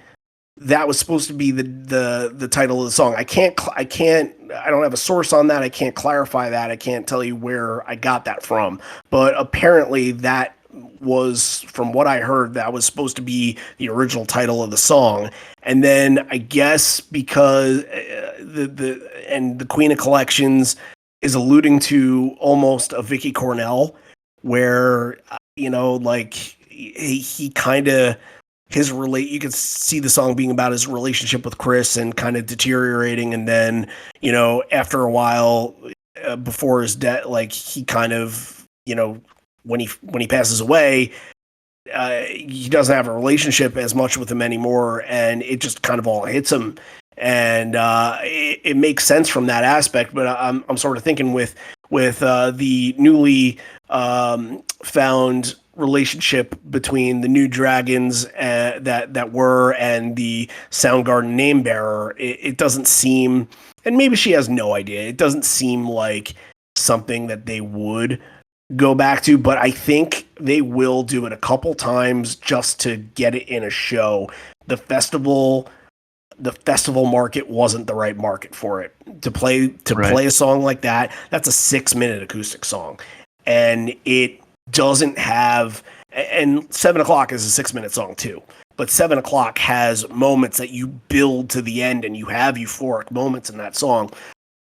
that was supposed to be the title of the song. I don't have a source on that. I can't clarify that. I can't tell you where I got that from, but apparently that was, from what I heard, that was supposed to be the original title of the song. And then I guess because the Queen of Collections is alluding to almost a Vicky Cornell, where like he kind of you could see the song being about his relationship with Chris and kind of deteriorating, and then after a while, before his death, like he kind of when he passes away, he doesn't have a relationship as much with him anymore, and it just kind of all hits him. And it makes sense from that aspect, but I'm sort of thinking with the newly found relationship between the New Dragons that were and the Soundgarden name bearer, it doesn't seem, and maybe she has no idea, it doesn't seem like something that they would go back to, but I think they will do it a couple times just to get it in a show. The festival market wasn't the right market for it to play a song like that. That's a 6-minute acoustic song, and it doesn't have. And 7 o'clock is a 6-minute song too, but 7 o'clock has moments that you build to the end, and you have euphoric moments in that song.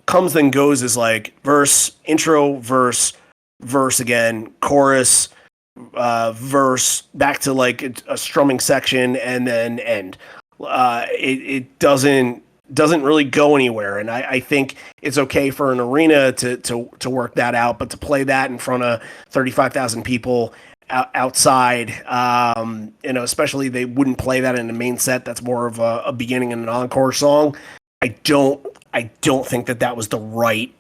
Comes Then Goes is like verse, intro, verse again, chorus, verse, back to like a strumming section, and then end. It doesn't really go anywhere, and I think it's okay for an arena to work that out, but to play that in front of 35,000 people outside, especially they wouldn't play that in the main set. That's more of a beginning and an encore song. I don't think that was the right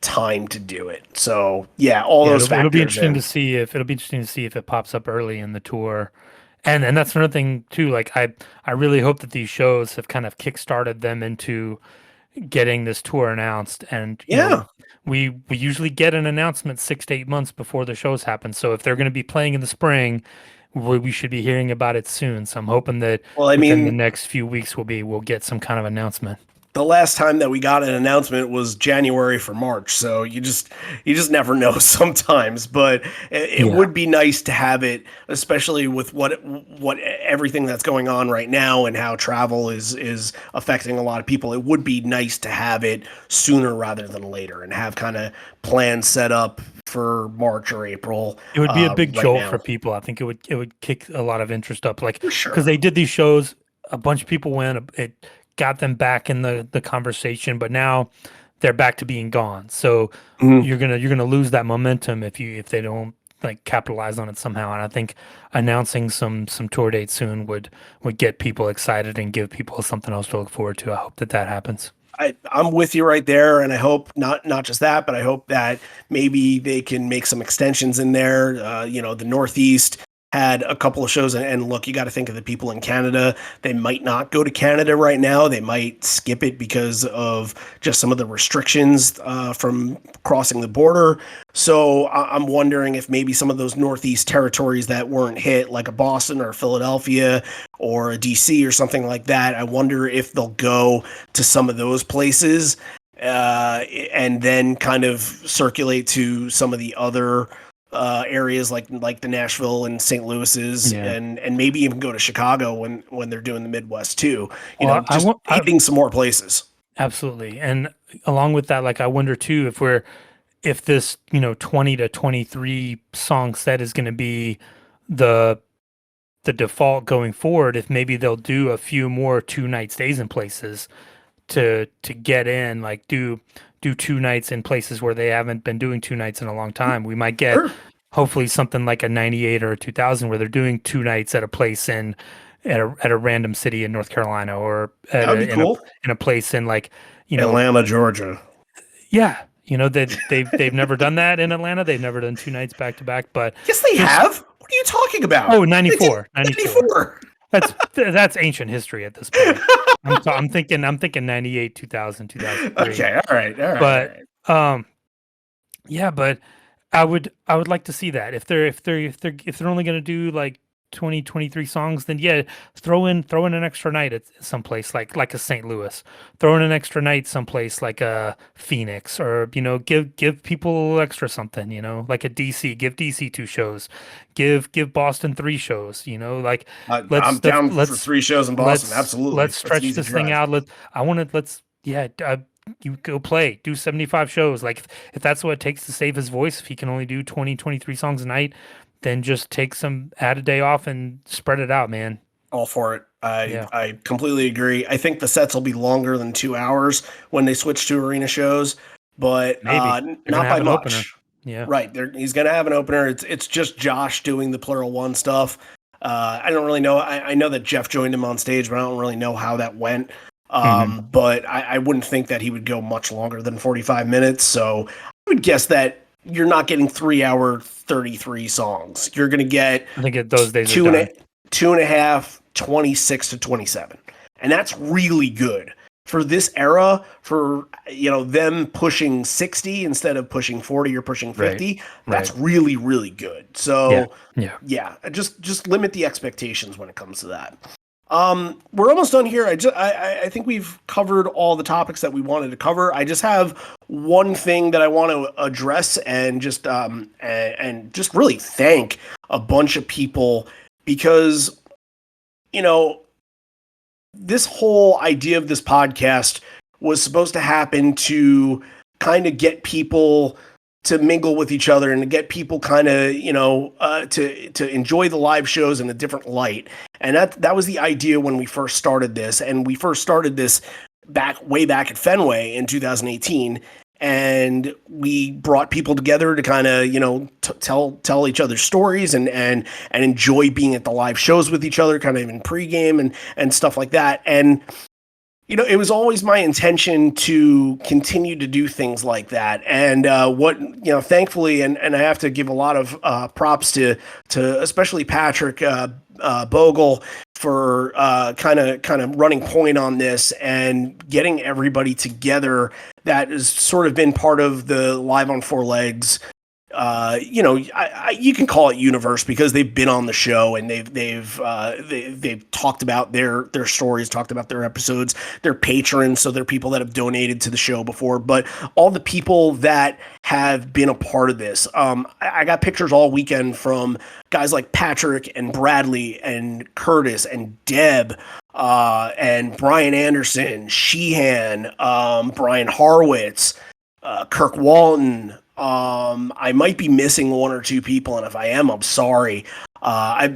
time to do it. So yeah, those factors. It'll be interesting to see if it pops up early in the tour. And that's another thing too. Like I really hope that these shows have kind of kickstarted them into getting this tour announced. And we usually get an announcement 6 to 8 months before the shows happen. So if they're going to be playing in the spring, we should be hearing about it soon. So I'm hoping that within the next few weeks we'll get some kind of announcement. The last time that we got an announcement was January for March, so you just never know sometimes. But it would be nice to have it, especially with what everything that's going on right now and how travel is affecting a lot of people. It would be nice to have it sooner rather than later, and have kind of plans set up for March or April. It would be a big jolt for people. I think it would kick a lot of interest up, like because they did these shows, a bunch of people went. It got them back in the conversation, but now they're back to being gone. So Mhm. you're gonna lose that momentum if they don't like capitalize on it somehow. And I think announcing some tour dates soon would get people excited and give people something else to look forward to. I hope that happens. I'm with you right there, and I hope not just that, but I hope that maybe they can make some extensions in there. The Northeast had a couple of shows, and look, you got to think of the people in Canada. They might not go to Canada right now. They might skip it because of just some of the restrictions from crossing the border. So I'm wondering if maybe some of those Northeast territories that weren't hit, like a Boston or Philadelphia or a DC or something like that, I wonder if they'll go to some of those places and then kind of circulate to some of the other areas like the Nashville and St. Louis's, Yeah. and maybe even go to Chicago when they're doing the Midwest too. Well, Just hitting some more places. Absolutely. And along with that, like I wonder too if this 20 to 23 song set is going to be the default going forward, if maybe they'll do a few more 2-night stays in places to get in, like do 2 nights in places where they haven't been doing 2 nights in a long time. We might get hopefully something like a 98 or a 2000 where they're doing 2 nights at a place at a random city in North Carolina, or in a place in like Atlanta, Georgia. Yeah, they've never done that in Atlanta. They've never done 2 nights back to back. But yes, they have. What are you talking about? Oh, 94. That's ancient history at this point. I'm thinking 98, 2000, 2003. Okay, all right. But yeah, but I would like to see that if they're only going to do like 20, 23 songs, then yeah, throw in an extra night at someplace like a St. Louis, throw in an extra night someplace like a Phoenix, or give people a little extra something, like a DC, give DC 2 shows, give Boston 3 shows, like I'm down for 3 shows in Boston. Absolutely, let's stretch this thing out. You go play, do 75 shows. Like if that's what it takes to save his voice, if he can only do 20, 23 songs a night, then just add a day off and spread it out, man. All for it. I completely agree. I think the sets will be longer than 2 hours when they switch to arena shows, but not by much. Opener. Yeah, right. He's going to have an opener. It's just Josh doing the Plural One stuff. I don't really know. I know that Jeff joined him on stage, but I don't really know how that went. But I wouldn't think that he would go much longer than 45 minutes. So I would guess that you're not getting 3-hour 33 songs. You're going to get, I think those days two and a half, 26 to 27. And that's really good for this era, for, them pushing 60 instead of pushing 40 or pushing 50. Right. That's really, really good. So yeah, just limit the expectations when it comes to that. We're almost done here. I think we've covered all the topics that we wanted to cover. I just have one thing that I want to address and just really thank a bunch of people, because, this whole idea of this podcast was supposed to happen to kind of get people to mingle with each other and to get people kind of, to enjoy the live shows in a different light. And that was the idea when we first started this. And we first started this way back at Fenway in 2018. And we brought people together to kind of, tell each other stories and enjoy being at the live shows with each other, kind of in pregame and stuff like that. And, it was always my intention to continue to do things like that. And thankfully, and I have to give a lot of props to especially Patrick Bogle for kind of running point on this and getting everybody together that has sort of been part of the Live on Four Legs. You can call it universe, because they've been on the show and they've talked about their stories, talked about their episodes, they're patrons. So they're people that have donated to the show before, but all the people that have been a part of this, I got pictures all weekend from guys like Patrick and Bradley and Curtis and Deb, and Brian Anderson, Sheehan, Brian Harwitz, Kirk Walton. I might be missing 1 or 2 people, and if I am, I'm sorry. I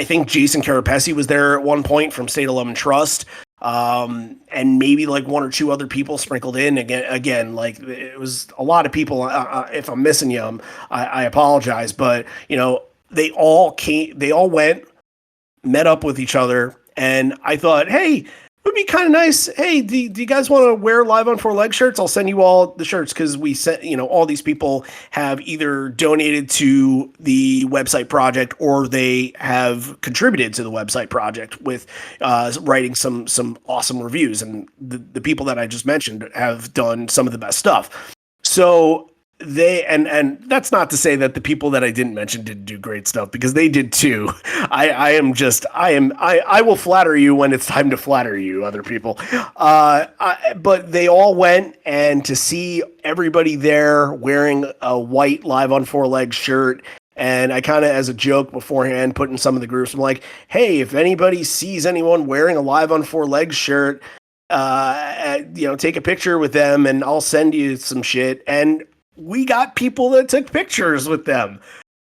think Jason Carapesi was there at one point from State of Love and Trust. and maybe like one or two other people sprinkled in. Again, like it was a lot of people. If I'm missing you, I apologize, but they all came, they all went, met up with each other, and I thought, hey, it would be kind of nice. Hey, do you guys want to wear Live on Four Leg shirts? I'll send you all the shirts, because we sent, all these people have either donated to the website project or they have contributed to the website project with writing some awesome reviews. And the people that I just mentioned have done some of the best stuff. So they and that's not to say that the people that I didn't mention didn't do great stuff, because they did too. I will flatter you when it's time to flatter you, other people. But they all went, and to see everybody there wearing a white Live on Four Legs shirt. And I kind of, as a joke beforehand, put in some of the groups, I'm like, hey, if anybody sees anyone wearing a Live on Four Legs shirt, take a picture with them and I'll send you some shit. And we got people that took pictures with them.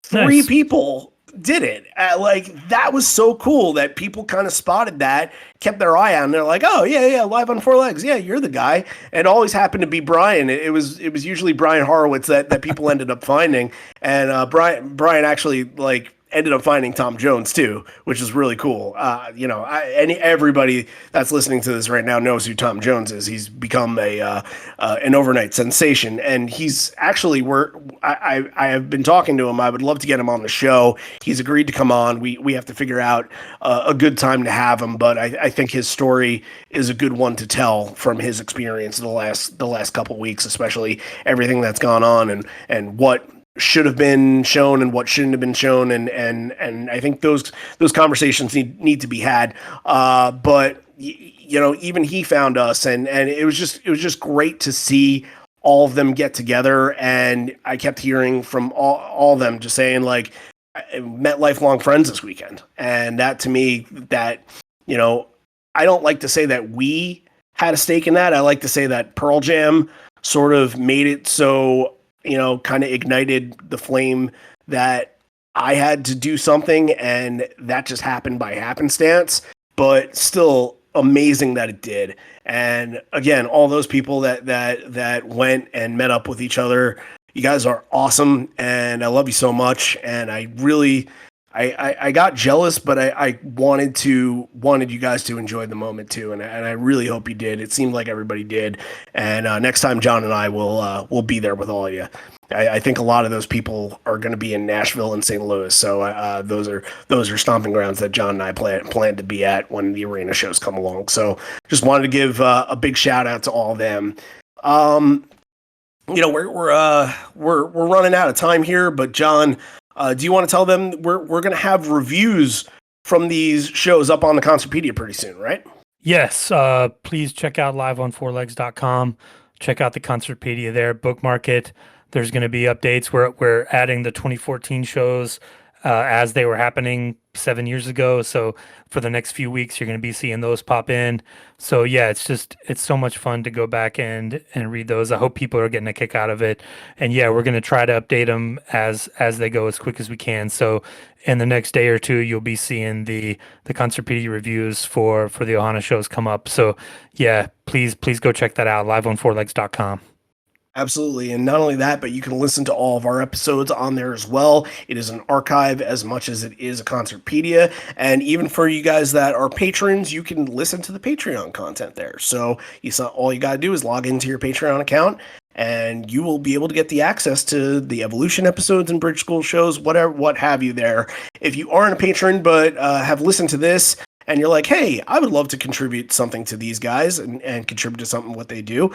Three Nice. people did it. That was so cool that people kind of spotted that, kept their eye on. They're like, oh yeah, Live on Four Legs. Yeah, you're the guy. And it always happened to be Brian. It was usually Brian Horowitz that people ended up finding. And Brian actually ended up finding Tom Jones too, which is really cool. Everybody that's listening to this right now knows who Tom Jones is. He's become an overnight sensation, and he's actually I have been talking to him. I would love to get him on the show. He's agreed to come on. We have to figure out a good time to have him, but I think his story is a good one to tell from his experience the last couple weeks, especially everything that's gone on and what should have been shown and what shouldn't have been shown, and I think those conversations need to be had. But even he found us, and it was just great to see all of them get together. And I kept hearing from all of them just saying, like, I met lifelong friends this weekend, and that, to me, that I don't like to say that we had a stake in that. I like to say that Pearl Jam sort of made it so, kind of ignited the flame that I had to do something, and that just happened by happenstance, but still amazing that it did. And again, all those people that went and met up with each other, you guys are awesome, and I love you so much. And I really, I got jealous, but I wanted you guys to enjoy the moment too, and I really hope you did. It seemed like everybody did, and next time John and I will be there with all of you. I think a lot of those people are going to be in Nashville and St. Louis, so those are stomping grounds that John and I plan to be at when the arena shows come along. So just wanted to give a big shout out to all of them. We're running out of time here, but John, do you want to tell them we're going to have reviews from these shows up on the Concertpedia pretty soon, right? Yes. Please check out liveonfourlegs.com. Check out the Concertpedia there. Bookmark it. There's going to be updates. We're adding the 2014 shows as they were happening 7 years ago. So for the next few weeks, you're going to be seeing those pop in. So yeah, it's so much fun to go back and read those. I hope people are getting a kick out of it. And yeah, we're going to try to update them as they go as quick as we can. So in the next day or two, you'll be seeing the Concertpedia reviews for the Ohana shows come up. So yeah, please go check that out. liveonfourlegs.com. Absolutely. And not only that, but you can listen to all of our episodes on there as well. It is an archive as much as it is a Concertpedia. And even for you guys that are patrons, you can listen to the Patreon content there. So all you got to do is log into your Patreon account, and you will be able to get the access to the Evolution episodes and Bridge School shows, what have you there. If you aren't a patron but have listened to this, and you're like, hey, I would love to contribute something to these guys and contribute to something what they do,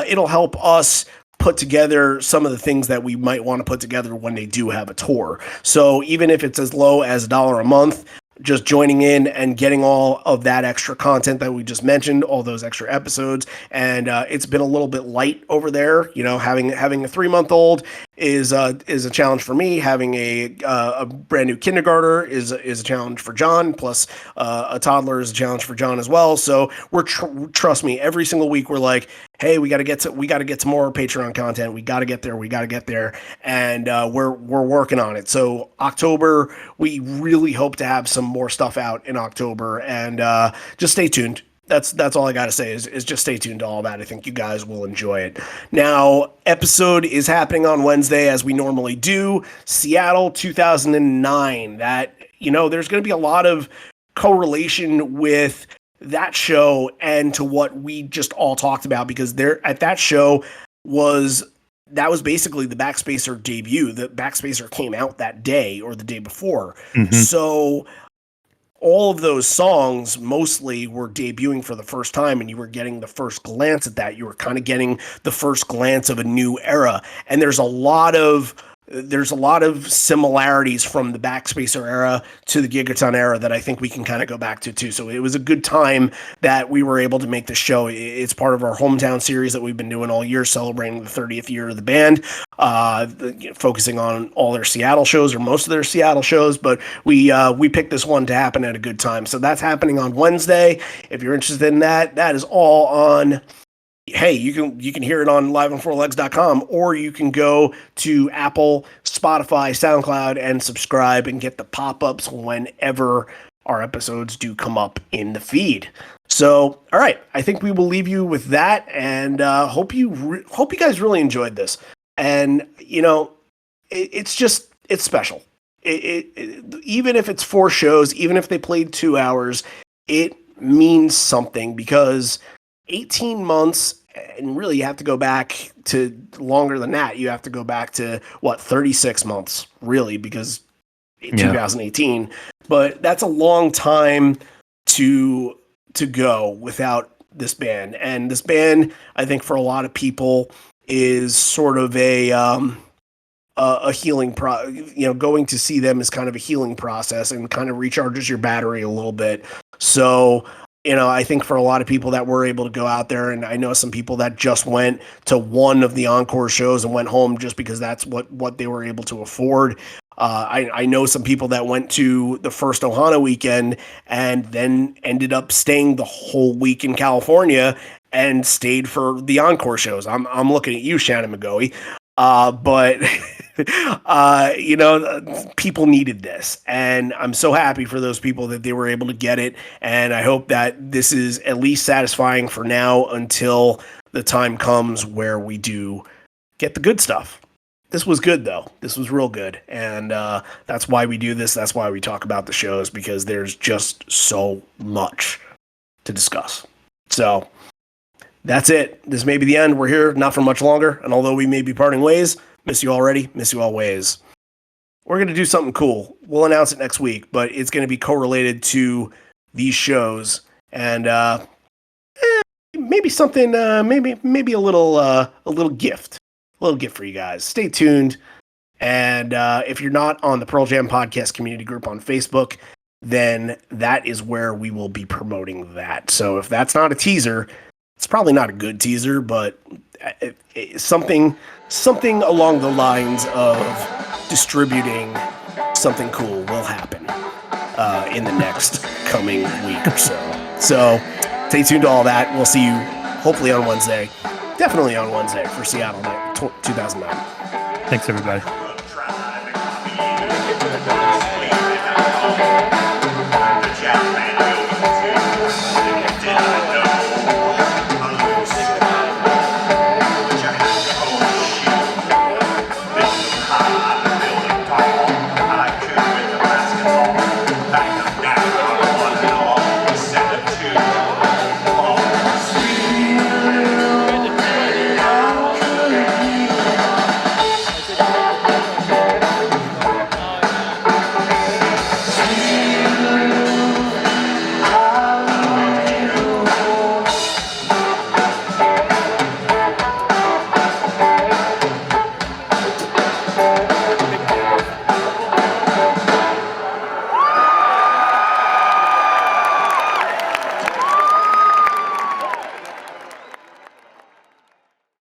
it'll help us put together some of the things that we might want to put together when they do have a tour. So even if it's as low as $1 a month, just joining in and getting all of that extra content that we just mentioned, all those extra episodes. And it's been a little bit light over there. Having a 3-month-old is a challenge for me. Having a brand new kindergartner is a challenge for John. Plus a toddler is a challenge for John as well. So trust me, every single week we're like, hey, we got to get some more Patreon content. We got to get there. And we're working on it. So October, we really hope to have some more stuff out in October, and just stay tuned. That's all I got to say is just stay tuned to all that. I think you guys will enjoy it. Now, episode is happening on Wednesday as we normally do. Seattle 2009. That, there's going to be a lot of correlation with that show and to what we just all talked about, because there at that show was basically the Backspacer debut. The Backspacer came out that day or the day before. Mm-hmm. So all of those songs mostly were debuting for the first time, and you were getting the first glance at that. You were kind of getting the first glance of a new era. And there's a lot of similarities from the Backspacer era to the Gigaton era that I think we can kind of go back to too. So it was a good time that we were able to make the show. It's part of our hometown series that we've been doing all year, celebrating the 30th year of the band, focusing on all their Seattle shows or most of their Seattle shows. But we picked this one to happen at a good time. So that's happening on Wednesday. If you're interested in that, that is all on. Hey, you can hear it on liveon4legs.com, or you can go to Apple, Spotify, SoundCloud, and subscribe and get the pop-ups whenever our episodes do come up in the feed. So, all right, I think we will leave you with that, and hope you guys really enjoyed this. And it's special. Even if it's 4 shows, even if they played 2 hours, it means something, because 18 months, and really you have to go back to longer than that. You have to go back to 36 months, really, because 2018. But that's a long time to go without this band. And this band, I think for a lot of people, is sort of a healing going to see them is kind of a healing process and kind of recharges your battery a little bit. So I think for a lot of people that were able to go out there, and I know some people that just went to one of the encore shows and went home just because that's what they were able to afford. I know some people that went to the first Ohana weekend and then ended up staying the whole week in California and stayed for the encore shows. I'm looking at you, Shannon McGoey. But people needed this, and I'm so happy for those people that they were able to get it. And I hope that this is at least satisfying for now until the time comes where we do get the good stuff. This was good, though. This was real good. And that's why we do this. That's why we talk about the shows, because there's just so much to discuss. So that's it. This may be the end. We're here not for much longer. And although we may be parting ways, miss you already, miss you always. We're going to do something cool. We'll announce it next week, but it's going to be correlated to these shows. And maybe something, maybe a little gift. A little gift for you guys. Stay tuned. And if you're not on the Pearl Jam Podcast community group on Facebook, then that is where we will be promoting that. So if that's not a teaser, it's probably not a good teaser, but something along the lines of distributing something cool will happen in the next coming week or so. So stay tuned to all that. We'll see you hopefully on Wednesday. Definitely on Wednesday for Seattle Night 2009. Thanks, everybody.